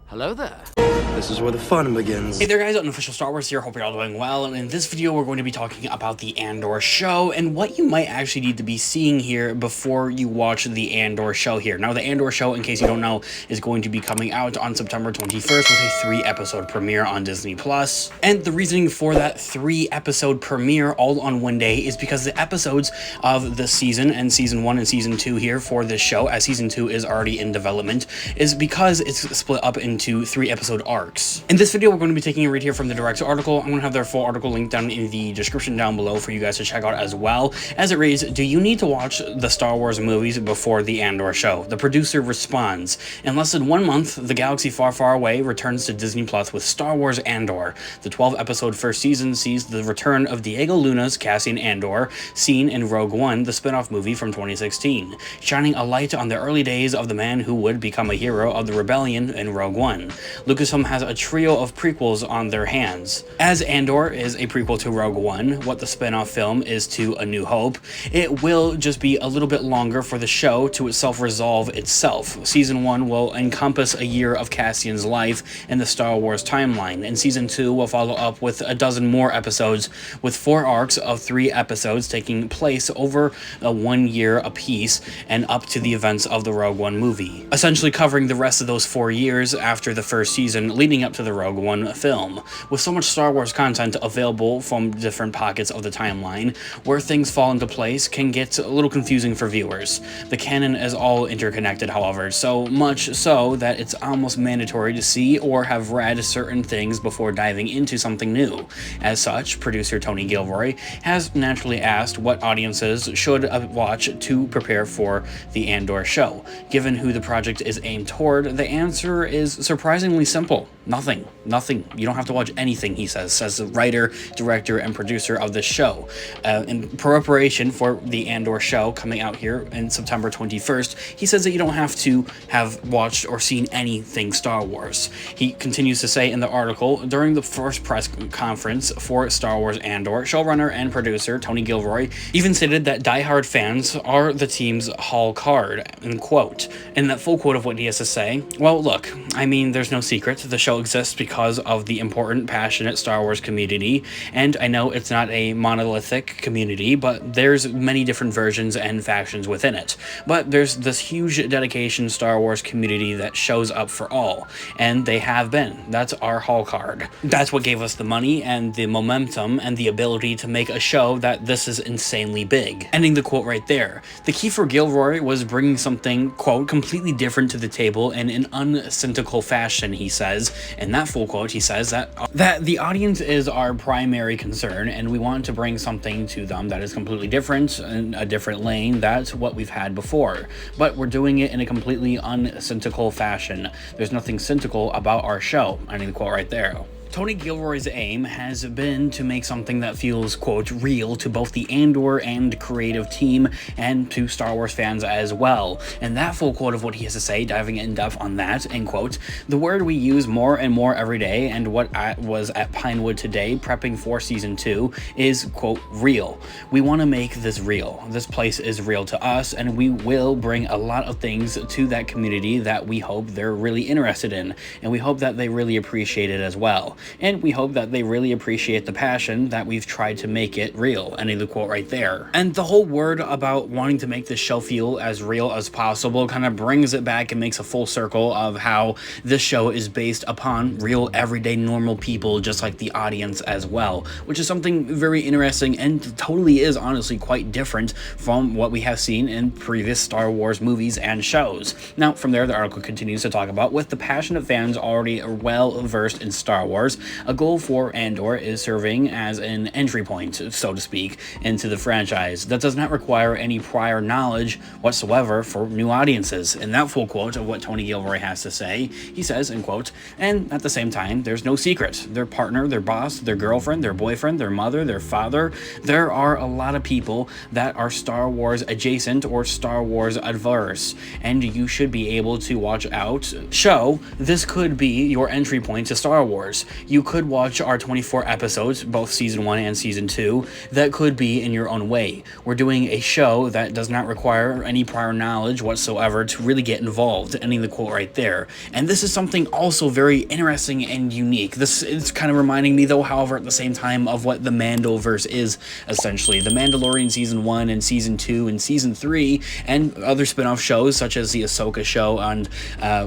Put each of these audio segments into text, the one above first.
Hello there. This is where the fun begins. Hey there guys, Unofficial Star Wars here, hope you're all doing well, and in this video we're going to be talking about the Andor show and what you might actually need to be seeing here before you watch the Andor show here. Now the Andor show, in case you don't know, is going to be coming out on September 21st with a 3-episode premiere on Disney+. And the reasoning for that 3-episode premiere all on one day is because the episodes of the season, and Season 1 and Season 2 here for this show, as Season 2 is already in development, is because it's split up into 3-episode arcs. In this video, we're going to be taking a read here from the Direct's article. I'm going to have their full article linked down in the description down below for you guys to check out as well. As it reads, do you need to watch the Star Wars movies before the Andor show? The producer responds, in less than 1 month, the galaxy far, far away returns to Disney Plus with Star Wars Andor. The 12-episode first season sees the return of Diego Luna's Cassian Andor, seen in Rogue One, the spin-off movie from 2016, shining a light on the early days of the man who would become a hero of the rebellion in Rogue One. Lucasfilm has a trio of prequels on their hands. As Andor is a prequel to Rogue One, what the spin-off film is to A New Hope, it will just be a little bit longer for the show to itself resolve itself. Season 1 will encompass a year of Cassian's life in the Star Wars timeline, and Season 2 will follow up with a dozen more episodes, with 4 arcs of 3 episodes taking place over 1 year apiece and up to the events of the Rogue One movie, essentially covering the rest of those 4 years after the first season leading up to the Rogue One film. With so much Star Wars content available from different pockets of the timeline, where things fall into place can get a little confusing for viewers. The canon is all interconnected, however, so much so that it's almost mandatory to see or have read certain things before diving into something new. As such, producer Tony Gilroy has naturally asked what audiences should watch to prepare for the Andor show. Given who the project is aimed toward, the answer is surprisingly simple. Nothing. You don't have to watch anything, he says the writer, director, and producer of this show. In preparation for the Andor show coming out here in September 21st, he says that you don't have to have watched or seen anything Star Wars. He continues to say in the article, during the first press conference for Star Wars Andor, showrunner and producer Tony Gilroy even stated that diehard fans are the team's hall card, end quote. In that full quote of what he has to say, well, look, I mean, there's no secret. The show exists because of the important, passionate Star Wars community, and I know it's not a monolithic community, but there's many different versions and factions within it. But there's this huge dedication Star Wars community that shows up for all, and they have been. That's our hall card. That's what gave us the money and the momentum and the ability to make a show that this is insanely big. Ending the quote right there. The key for Gilroy was bringing something, quote, completely different to the table in an uncynical fashion, he says. In that full quote, he says that the audience is our primary concern, and we want to bring something to them that is completely different, in a different lane. That's what we've had before, but we're doing it in a completely uncynical fashion. There's nothing cynical about our show. Ending the quote right there. Tony Gilroy's aim has been to make something that feels, quote, real to both the Andor and creative team and to Star Wars fans as well. And that full quote of what he has to say, diving in depth on that, end quote, the word we use more and more every day, and what I was at Pinewood today prepping for Season 2 is, quote, real. We want to make this real. This place is real to us, and we will bring a lot of things to that community that we hope they're really interested in, and we hope that they really appreciate it as well. And we hope that they really appreciate the passion that we've tried to make it real. Ending the quote right there. And the whole word about wanting to make this show feel as real as possible kind of brings it back and makes a full circle of how this show is based upon real, everyday, normal people, just like the audience as well, which is something very interesting and totally is honestly quite different from what we have seen in previous Star Wars movies and shows. Now, from there, the article continues to talk about, with the passionate fans already well versed in Star Wars, a goal for Andor is serving as an entry point, so to speak, into the franchise that does not require any prior knowledge whatsoever for new audiences. In that full quote of what Tony Gilroy has to say, he says, end quote, and at the same time, there's no secret. Their partner, their boss, their girlfriend, their boyfriend, their mother, their father, there are a lot of people that are Star Wars adjacent or Star Wars adverse, and you should be able to watch out. This could be your entry point to Star Wars. you could watch our 24 episodes, both season 1 and season 2, that could be in your own way. We're doing a show that does not require any prior knowledge whatsoever to really get involved, ending the quote right there. And this is something also very interesting and unique. This is kind of reminding me, though, however, at the same time, of what the Mandoverse is, essentially. The Mandalorian season 1 and season 2 and season 3, and other spin-off shows such as the Ahsoka show and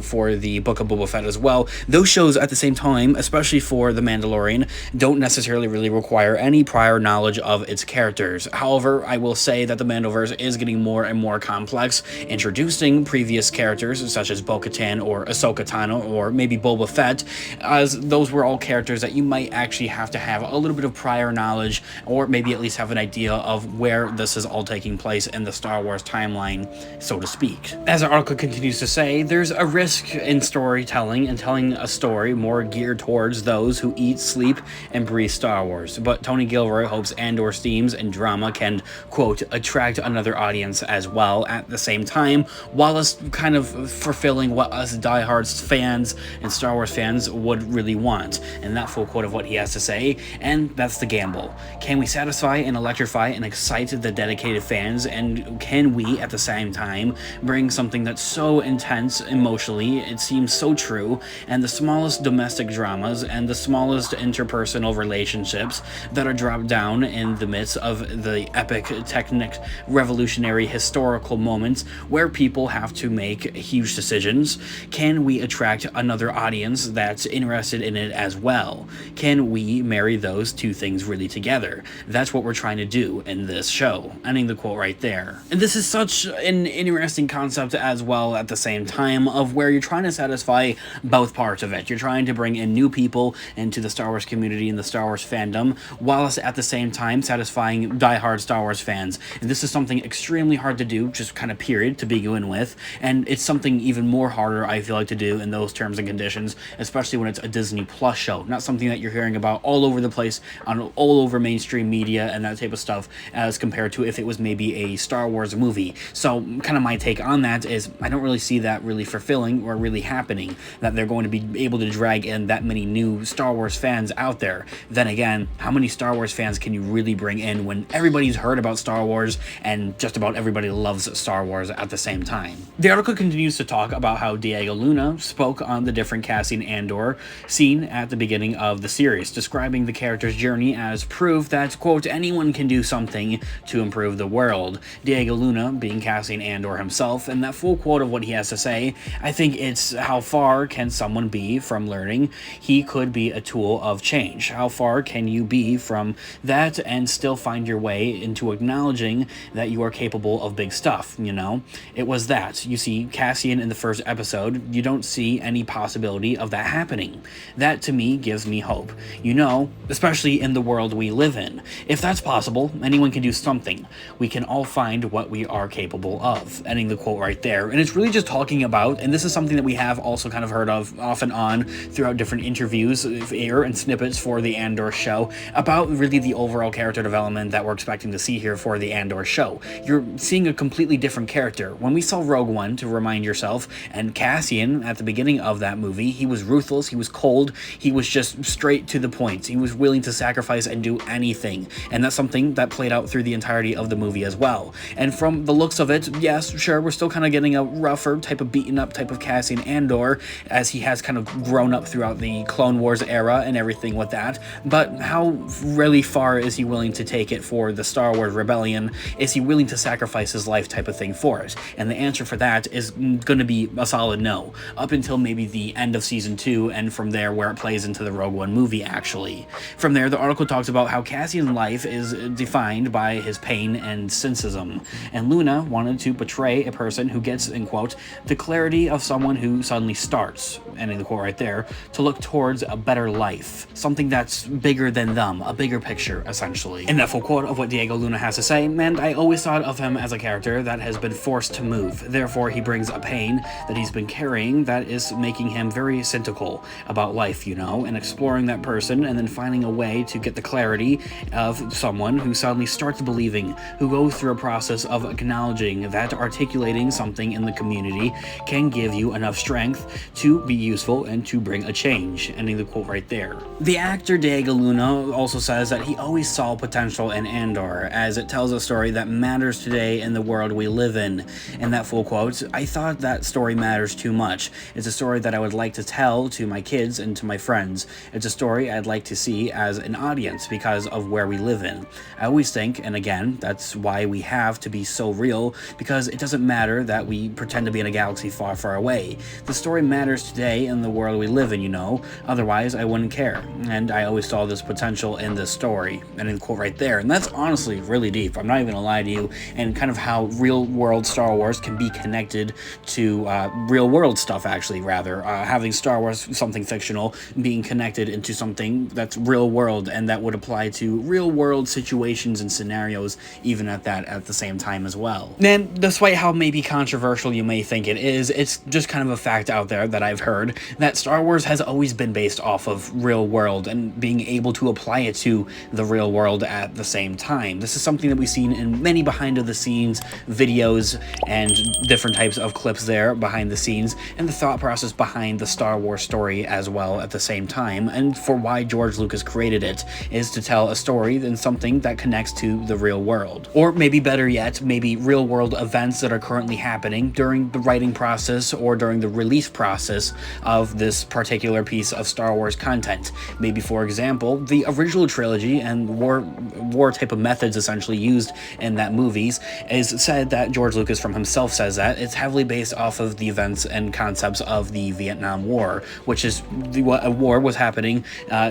for the Book of Boba Fett as well. Those shows at the same time, especially for the Mandalorian, don't necessarily really require any prior knowledge of its characters. However, I will say that the Mandoverse is getting more and more complex, introducing previous characters such as Bo-Katan or Ahsoka Tano or maybe Boba Fett, as those were all characters that you might actually have to have a little bit of prior knowledge, or maybe at least have an idea of where this is all taking place in the Star Wars timeline, so to speak. As the article continues to say, there's a risk in storytelling and telling a story more geared towards those who eat, sleep, and breathe Star Wars, but Tony Gilroy hopes Andor's themes and drama can, quote, attract another audience as well at the same time, while it's kind of fulfilling what us diehard fans and Star Wars fans would really want. And that full quote of what he has to say, and that's the gamble. Can we satisfy and electrify and excite the dedicated fans, and can we at the same time bring something that's so intense emotionally, it seems so true, and the smallest domestic dramas and the smallest interpersonal relationships that are dropped down in the midst of the epic, technic, revolutionary, historical moments where people have to make huge decisions? Can we attract another audience that's interested in it as well? Can we marry those two things really together? That's what we're trying to do in this show. Ending the quote right there. And this is such an interesting concept as well at the same time, of where you're trying to satisfy both parts of it. You're trying to bring in new people into the Star Wars community and the Star Wars fandom, whilst at the same time satisfying diehard Star Wars fans. And this is something extremely hard to do, just kind of period, to begin with. And it's something even more harder, I feel like, to do in those terms and conditions, especially when it's a Disney Plus show. Not something that you're hearing about all over the place, on all over mainstream media and that type of stuff, as compared to if it was maybe a Star Wars movie. So kind of my take on that is, I don't really see that really fulfilling or really happening, that they're going to be able to drag in that many new Star Wars fans out there. Then again, how many Star Wars fans can you really bring in when everybody's heard about Star Wars and just about everybody loves Star Wars at the same time? The article continues to talk about how Diego Luna spoke on the different Cassian Andor scene at the beginning of the series, describing the character's journey as proof that, quote, anyone can do something to improve the world. Diego Luna being Cassian Andor himself, and that full quote of what he has to say, I think it's how far can someone be from learning he could be a tool of change? How far can you be from that and still find your way into acknowledging that you are capable of big stuff, you know? It was that. You see Cassian in the first episode, you don't see any possibility of that happening. That, to me, gives me hope. You know, especially in the world we live in. If that's possible, anyone can do something. We can all find what we are capable of. Ending the quote right there. And it's really just talking about, and this is something that we have also kind of heard of off and on throughout different interviews, air and snippets for the Andor show, about really the overall character development that we're expecting to see here for the Andor show. You're seeing a completely different character. When we saw Rogue One, to remind yourself, and Cassian at the beginning of that movie, he was ruthless, he was cold, he was just straight to the point. He was willing to sacrifice and do anything. And that's something that played out through the entirety of the movie as well. And from the looks of it, yes, sure, we're still kind of getting a rougher type of beaten up type of Cassian Andor, as he has kind of grown up throughout the Clone Wars era and everything with that. But how really far is he willing to take it for the Star Wars Rebellion? Is he willing to sacrifice his life type of thing for it? And the answer for that is going to be a solid no, up until maybe the end of season 2, and from there where it plays into the Rogue One movie, actually. From there, the article talks about how Cassian's life is defined by his pain and cynicism, and Luna wanted to portray a person who gets, in quote, the clarity of someone who suddenly starts, ending the quote right there, to look towards a better life, something that's bigger than them, a bigger picture, essentially. And that full quote of what Diego Luna has to say, and I always thought of him as a character that has been forced to move, therefore he brings a pain that he's been carrying that is making him very cynical about life, you know, and exploring that person and then finding a way to get the clarity of someone who suddenly starts believing, who goes through a process of acknowledging that articulating something in the community can give you enough strength to be useful and to bring a change, ending the quote right there. The actor Diego Luna also says that he always saw potential in Andor, as it tells a story that matters today in the world we live in. In that full quote, "I thought that story matters too much. It's a story that I would like to tell to my kids and to my friends. It's a story I'd like to see as an audience because of where we live in. I always think, and again, that's why we have to be so real, because it doesn't matter that we pretend to be in a galaxy far, far away. The story matters today in the world we live in, you know, otherwise I wouldn't care. And I always saw this potential in this story," and in the quote right there. And that's honestly really deep. I'm not even gonna lie to you, and kind of how real world Star Wars can be connected to real world stuff, actually, rather. Having Star Wars, something fictional, being connected into something that's real world, and that would apply to real world situations and scenarios, even at the same time as well. And despite how maybe controversial you may think it is, it's just kind of a fact out there that I've heard, that Star Wars has always been based off of real world and being able to apply it to the real world at the same time. This is something that we've seen in many behind the scenes videos and different types of clips there behind the scenes, and the thought process behind the Star Wars story as well at the same time, and for why George Lucas created it, is to tell a story and something that connects to the real world. Or maybe better yet, maybe real world events that are currently happening during the writing process or during the release process of this particular piece of Star Wars content. Maybe, for example, the original trilogy and war type of methods essentially used in that movies is said that George Lucas from himself says that it's heavily based off of the events and concepts of the Vietnam War, which is what a war was happening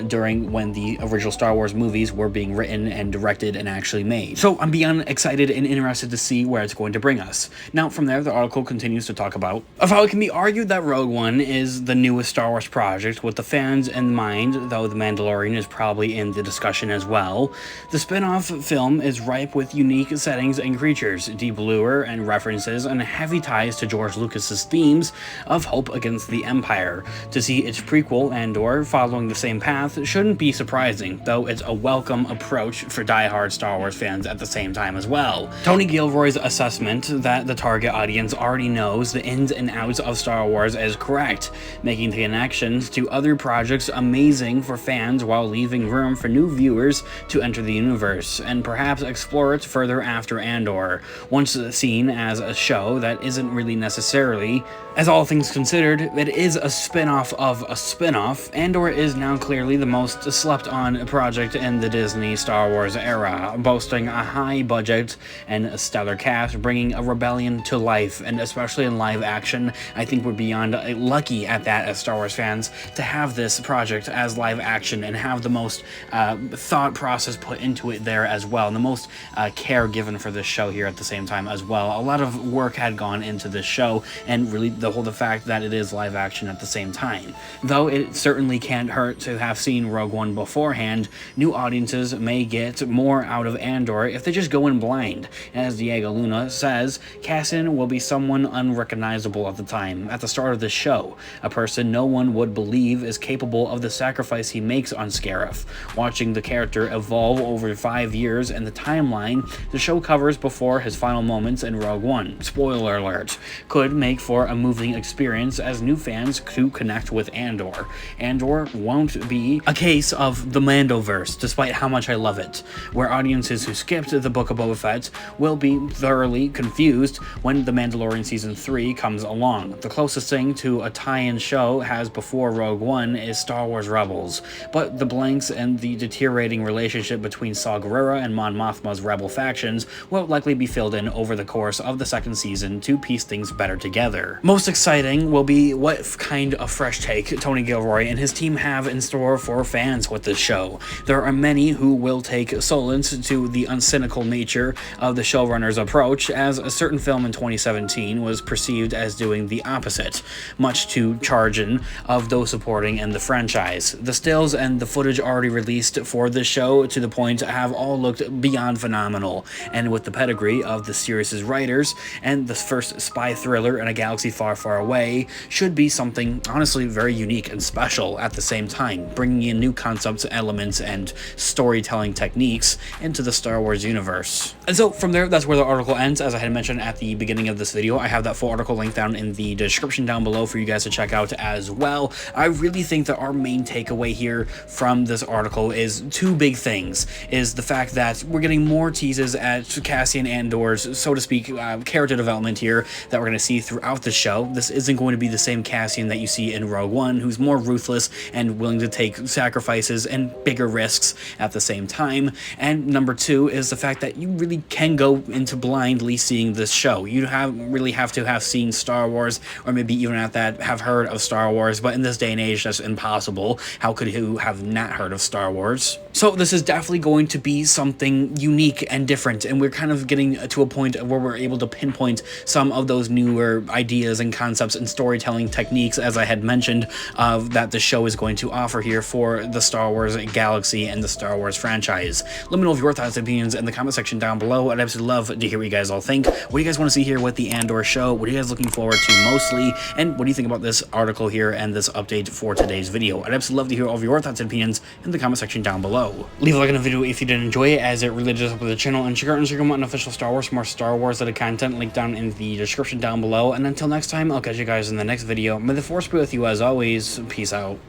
during when the original Star Wars movies were being written and directed and actually made. So I'm beyond excited and interested to see where it's going to bring us. Now, from there, the article continues to talk about how it can be argued that Rogue One is the newest Star Wars project with the fans in mind, though The Mandalorian is probably in the discussion as well. The spin-off film is ripe with unique settings and creatures, deep lore and references, and heavy ties to George Lucas's themes of hope against the Empire. To see its prequel, Andor, following the same path shouldn't be surprising, though it's a welcome approach for die-hard Star Wars fans at the same time as well. Tony Gilroy's assessment that the target audience already knows the ins and outs of Star Wars is correct, making the connections to other projects amazing for fans while leaving room for new viewers to enter the universe, and perhaps explore it further after Andor, once seen as a show that isn't really necessarily. As all things considered, it is a spin-off of a spin-off. Andor is now clearly the most slept-on project in the Disney Star Wars era, boasting a high budget and a stellar cast, bringing a rebellion to life, and especially in live action, I think we're beyond lucky at that as Star Wars fans to have this project as live action and have the most thought process put into it there as well, and the most care given for this show here at the same time as well. A lot of work had gone into this show, and really the fact that it is live action at the same time. Though it certainly can't hurt to have seen Rogue One beforehand, new audiences may get more out of Andor if they just go in blind. As Diego Luna says, Cassian will be someone unrecognizable at the time, at the start of the show, a person no one would believe is capable of the sacrifice he makes on Scarif. Watching the character evolve over 5 years and the timeline the show covers before his final moments in Rogue One, spoiler alert, could make for a moving experience as new fans to connect with Andor. Andor won't be a case of the Mandoverse, despite how much I love it, where audiences who skipped the Book of Boba Fett will be thoroughly confused when The Mandalorian Season 3 comes along. The closest thing to a tie-in show has before Rogue One is Star Wars Rebels, but the blanks and the deteriorating relationship between Saw Gerrera and Mon Mothma's Rebel factions will likely be filled in over the course of the second season to piece things better together. Most exciting will be what kind of fresh take Tony Gilroy and his team have in store for fans with this show. There are many who will take solace to the uncynical nature of the showrunner's approach, as a certain film in 2017 was perceived as doing the opposite, much to chagrin of those supporting in the franchise. The stills and the footage already released for this show to the point have all looked beyond phenomenal, and with the pedigree of the series' writers and the first spy thriller in a galaxy far, far away, should be something honestly very unique and special at the same time, bringing in new concepts, elements, and storytelling techniques into the Star Wars universe. And so from there, that's where the article ends. As I had mentioned at the beginning of this video, I have that full article linked down in the description down below for you guys to check check out as well. I really think that our main takeaway here from this article is two big things. Is the fact that we're getting more teases at Cassian Andor's, so to speak, character development here that we're going to see throughout the show. This isn't going to be the same Cassian that you see in Rogue One, who's more ruthless and willing to take sacrifices and bigger risks at the same time. And number two is the fact that you really can go into blindly seeing this show. You really have to have seen Star Wars, or maybe even at that have heard of Star Wars, but in this day and age that's impossible. How could you have not heard of Star Wars? So this is definitely going to be something unique and different, and we're kind of getting to a point where we're able to pinpoint some of those newer ideas and concepts and storytelling techniques, as I had mentioned, that the show is going to offer here for the Star Wars galaxy and the Star Wars franchise. Let me know your thoughts and opinions in the comment section down below. I'd absolutely love to hear what you guys all think. What do you guys want to see here with the Andor show? What are you guys looking forward to mostly? And what do you think about this article here and this update for today's video? I'd absolutely love to hear all of your thoughts and opinions in the comment section down below. Leave a like on the video if you did enjoy it, as it really does help with the channel, and check out Instagram on official Star Wars for more Star Wars related content, link down in the description down below. And until next time, I'll catch you guys in the next video. May the Force be with you as always. Peace out.